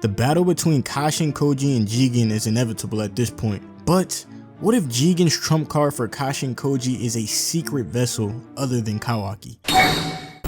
The battle between Kashin Koji and Jigen is inevitable at this point, but what if Jigen's trump card for Kashin Koji is a secret vessel other than Kawaki?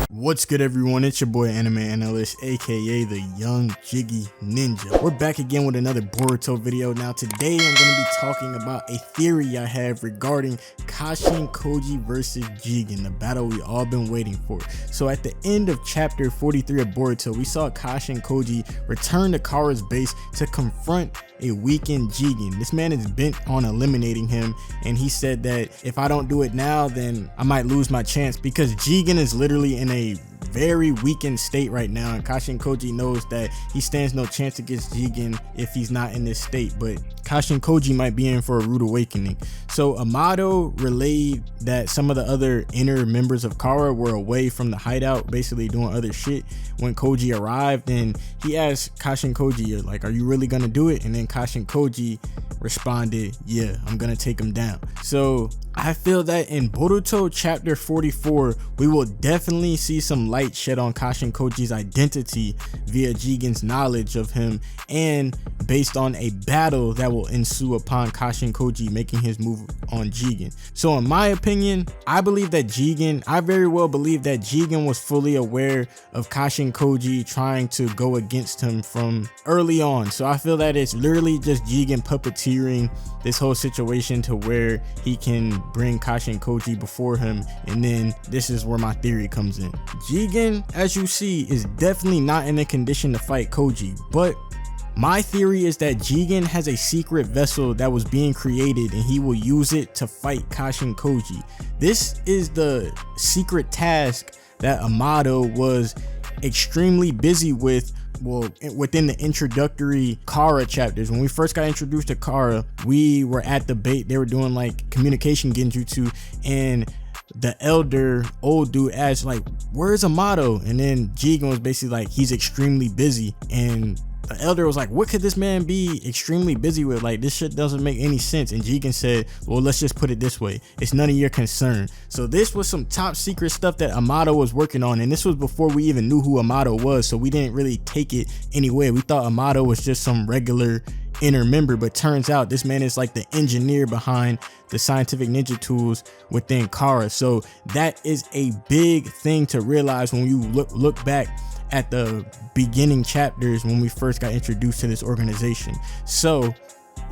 What's good everyone, it's your boy Anime Analyst aka the Young Jiggy Ninja. We're back again with another Boruto video. Now today I'm going to be talking about a theory I have regarding Kashin Koji versus Jigen, the battle we all been waiting for. So at the end of chapter 43 of Boruto, we saw Kashin Koji return to Kara's base to confront a weakened Jigen. This man is bent on eliminating him, and he said that if I don't do it now, then I might lose my chance, because Jigen is literally in a very weakened state right now, and Kashin Koji knows that he stands no chance against Jigen if he's not in this state. But Kashin Koji might be in for a rude awakening. So Amado relayed that some of the other inner members of Kara were away from the hideout, basically doing other shit when Koji arrived, and he asked Kashin Koji, like, are you really gonna do it? And then Kashin Koji responded, yeah, I'm gonna take him down. So I feel that in Boruto Chapter 44, we will definitely see some light shed on Kashin Koji's identity via Jigen's knowledge of him, and based on a battle that will ensue upon Kashin Koji making his move on Jigen. So in my opinion, I very well believe that Jigen was fully aware of Kashin Koji trying to go against him from early on. So I feel that it's literally just Jigen puppeteering this whole situation to where he can bring Kashin Koji before him, and then this is where my theory comes in. Jigen, as you see, is definitely not in a condition to fight Koji, but my theory is that Jigen has a secret vessel that was being created, and he will use it to fight Kashin Koji. This is the secret task that Amado was extremely busy with, well, within the introductory Kara chapters. When we first got introduced to Kara, we were at the bait, they were doing like communication genjutsu, and the elder old dude asked, like, where's Amado? And then Jigen was basically like, he's extremely busy. And the elder was like, what could this man be extremely busy with? Like, this shit doesn't make any sense. And Jigen said, well, let's just put it this way, it's none of your concern. So this was some top secret stuff that Amado was working on, and this was before we even knew who Amado was, so we didn't really take it anyway. We thought Amado was just some regular inner member, but turns out this man is like the engineer behind the scientific ninja tools within Kara. So that is a big thing to realize when you look back at the beginning chapters when we first got introduced to this organization. So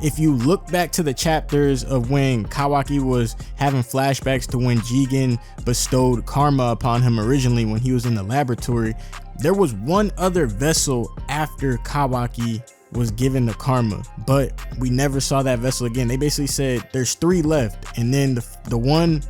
if you look back to the chapters of when Kawaki was having flashbacks to when Jigen bestowed karma upon him originally when he was in the laboratory, there was one other vessel after Kawaki was given the karma, but we never saw that vessel again. They basically said there's 3 left, and then the one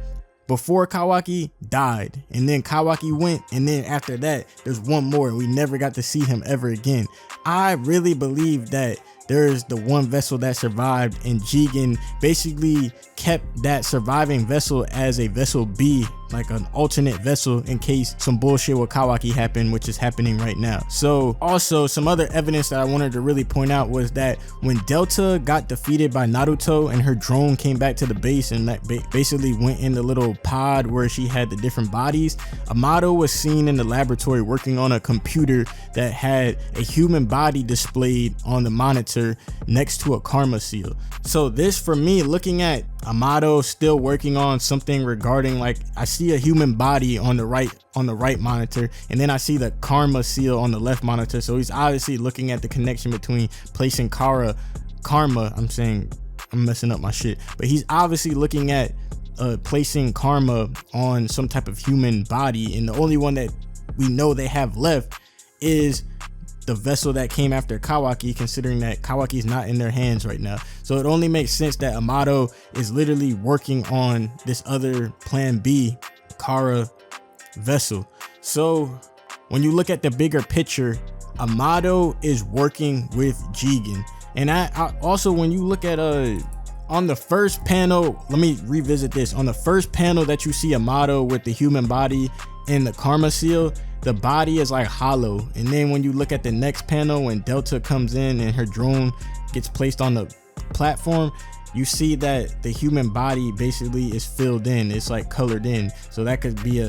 before Kawaki died, and then Kawaki went, and then after that there's one more, and we never got to see him ever again. I really believe that there's the one vessel that survived, and Jigen basically kept that surviving vessel as a vessel B, like an alternate vessel in case some bullshit with Kawaki happened, which is happening right now. So also some other evidence that I wanted to really point out was that when Delta got defeated by Naruto and her drone came back to the base and that basically went in the little pod where she had the different bodies, Amado was seen in the laboratory working on a computer that had a human body displayed on the monitor next to a karma seal. So this, for me, looking at Amado still working on something regarding, like, I see a human body on the right monitor, and then I see the karma seal on the left monitor. So he's obviously looking at the connection between placing karma, I'm messing up my shit, but he's obviously looking at placing karma on some type of human body, and the only one that we know they have left is the vessel that came after Kawaki, considering that Kawaki is not in their hands right now. So it only makes sense that Amado is literally working on this other plan B Kara vessel. So when you look at the bigger picture, Amado is working with Jigen. And I also, when you look at on the first panel, let me revisit this. On the first panel that you see Amado with the human body and the karma seal, the body is like hollow. And then when you look at the next panel, when Delta comes in and her drone gets placed on the platform, you see that the human body basically is filled in, it's like colored in. So that could be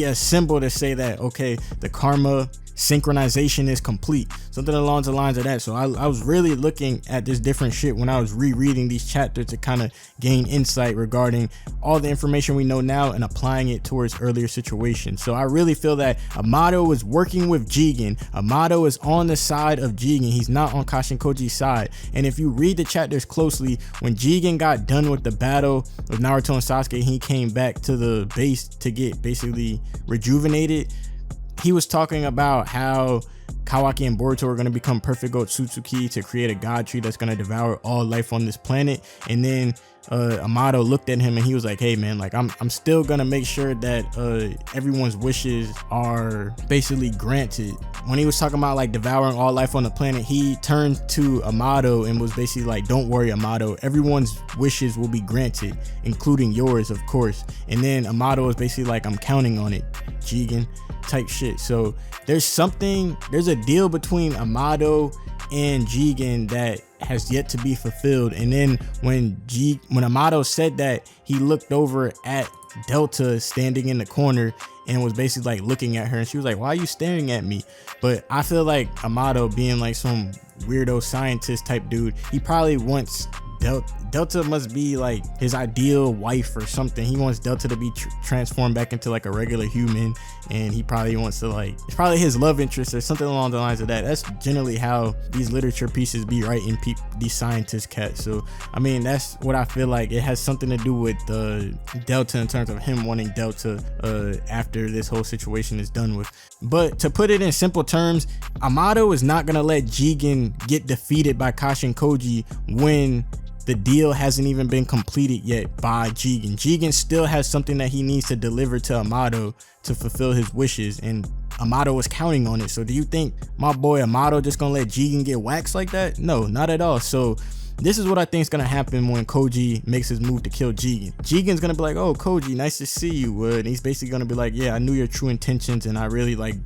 a symbol to say that, okay, the karma synchronization is complete, something along the lines of that. So I was really looking at this different shit when I was rereading these chapters to kind of gain insight regarding all the information we know now and applying it towards earlier situations. So I really feel that Amado is working with Jigen. Amado is on the side of Jigen. He's not on Kashin Koji's side. And if you read the chapters closely, when Jigen got done with the battle with Naruto and Sasuke, he came back to the base to get basically rejuvenated. He was talking about how Kawaki and Boruto are going to become perfect Otsutsuki to create a god tree that's going to devour all life on this planet. And then Amado looked at him and he was like, hey man, like I'm still gonna make sure that everyone's wishes are basically granted. When he was talking about like devouring all life on the planet, he turned to Amado and was basically like, don't worry Amado, everyone's wishes will be granted, including yours of course. And then Amado was basically like, I'm counting on it, Jigen type shit. So there's a deal between Amado and Jigen that has yet to be fulfilled. And then when Amado said that, he looked over at Delta standing in the corner and was basically like looking at her, and she was like, why are you staring at me? But I feel like Amado, being like some weirdo scientist type dude, he probably wants Delta must be like his ideal wife or something. He wants Delta to be transformed back into like a regular human, and he probably wants to like, it's probably his love interest or something along the lines of that. That's generally how these literature pieces be writing these scientist cats. So I mean, that's what I feel like. It has something to do with Delta in terms of him wanting Delta after this whole situation is done with. But to put it in simple terms, Amado is not gonna let Jigen get defeated by Kashin Koji when the deal hasn't even been completed yet by Jigen. Jigen still has something that he needs to deliver to Amado to fulfill his wishes, and Amado was counting on it. So do you think my boy Amado just gonna let Jigen get waxed like that? No, not at all. So this is what I think is gonna happen when Koji makes his move to kill Jigen. Jigen's gonna be like, oh Koji, nice to see you, and he's basically gonna be like, yeah, I knew your true intentions and I really like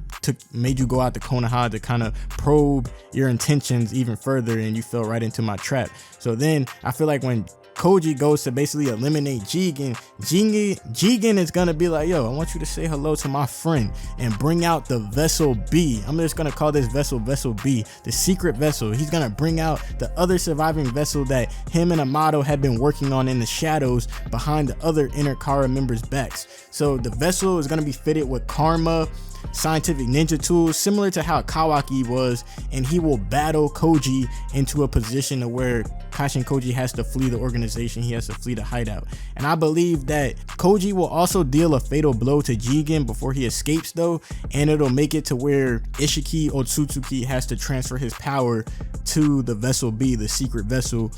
made you go out to Konoha to kind of probe your intentions even further, and you fell right into my trap. So then I feel like when Koji goes to basically eliminate Jigen is gonna be like, yo, I want you to say hello to my friend and bring out the vessel B. I'm just gonna call this vessel B, the secret vessel. He's gonna bring out the other surviving vessel that him and Amado had been working on in the shadows behind the other inner Kara members' backs. So the vessel is gonna be fitted with karma, scientific ninja tools, similar to how Kawaki was, and he will battle Koji into a position to where Kashin Koji has to flee the organization. He has to flee the hideout. And I believe that Koji will also deal a fatal blow to Jigen before he escapes though, and it'll make it to where Isshiki Otsutsuki has to transfer his power to the vessel B, the secret vessel,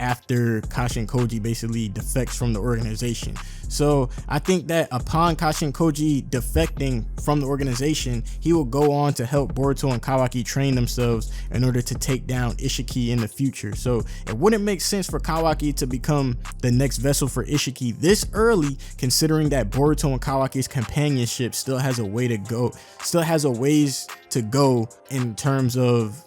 after Kashin Koji basically defects from the organization. So I think that upon Kashin Koji defecting from the organization, he will go on to help Boruto and Kawaki train themselves in order to take down Isshiki in the future. So it wouldn't make sense for Kawaki to become the next vessel for Isshiki this early, considering that Boruto and Kawaki's companionship still has a ways to go in terms of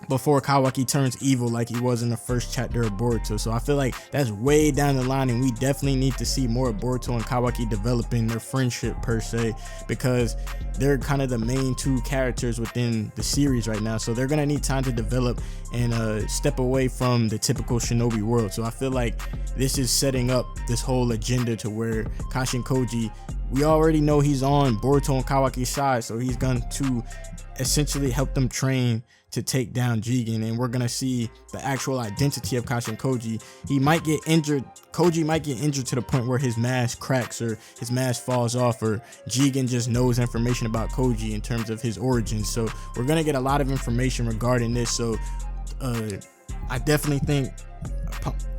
before Kawaki turns evil like he was in the first chapter of Boruto. So I feel like that's way down the line, and we definitely need to see more of Boruto and Kawaki developing their friendship per se, because they're kind of the main two characters within the series right now. So they're gonna need time to develop and step away from the typical shinobi world. So I feel like this is setting up this whole agenda to where Kashin Koji, we already know he's on Boruto and Kawaki's side, so he's going to essentially help them train to take down Jigen, and we're gonna see the actual identity of Kashin Koji. He might get injured. Koji might get injured to the point where his mask cracks or his mask falls off, or Jigen just knows information about Koji in terms of his origins. So we're gonna get a lot of information regarding this. So I definitely think,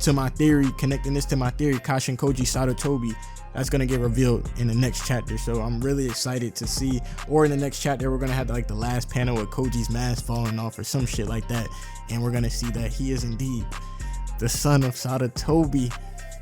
to my theory, connecting this to my theory, Kashin Koji Sarutobi, that's gonna get revealed in the next chapter. So I'm really excited to see, or in the next chapter we're gonna have like the last panel with Koji's mask falling off or some shit like that, and we're gonna see that he is indeed the son of Sarutobi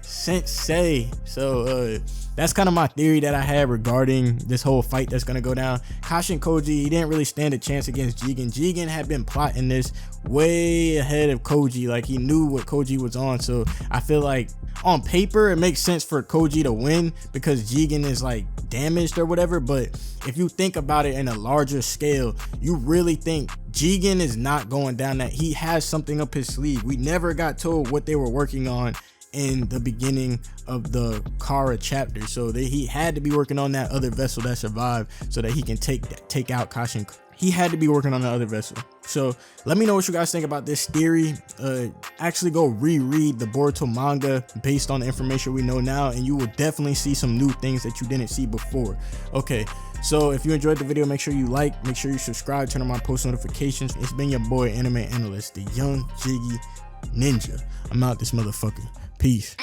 Sensei. So that's kind of my theory that I had regarding this whole fight that's gonna go down. Kashin Koji, he didn't really stand a chance against Jigen. Jigen had been plotting this way ahead of Koji, like he knew what Koji was on. So I feel like on paper it makes sense for Koji to win because Jigen is like damaged or whatever, but if you think about it in a larger scale, you really think Jigen is not going down that. He has something up his sleeve. We never got told what they were working on in the beginning of the Kara chapter, so he had to be working on that other vessel that survived so that he can take out Kashin. He had to be working on the other vessel. So let me know what you guys think about this theory. Actually go reread the Boruto manga based on the information we know now, and you will definitely see some new things that you didn't see before. Okay, so if you enjoyed the video, make sure you like, make sure you subscribe, turn on my post notifications. It's been your boy Anime Analyst, the young Jiggy Ninja. I'm out this motherfucker. Peace.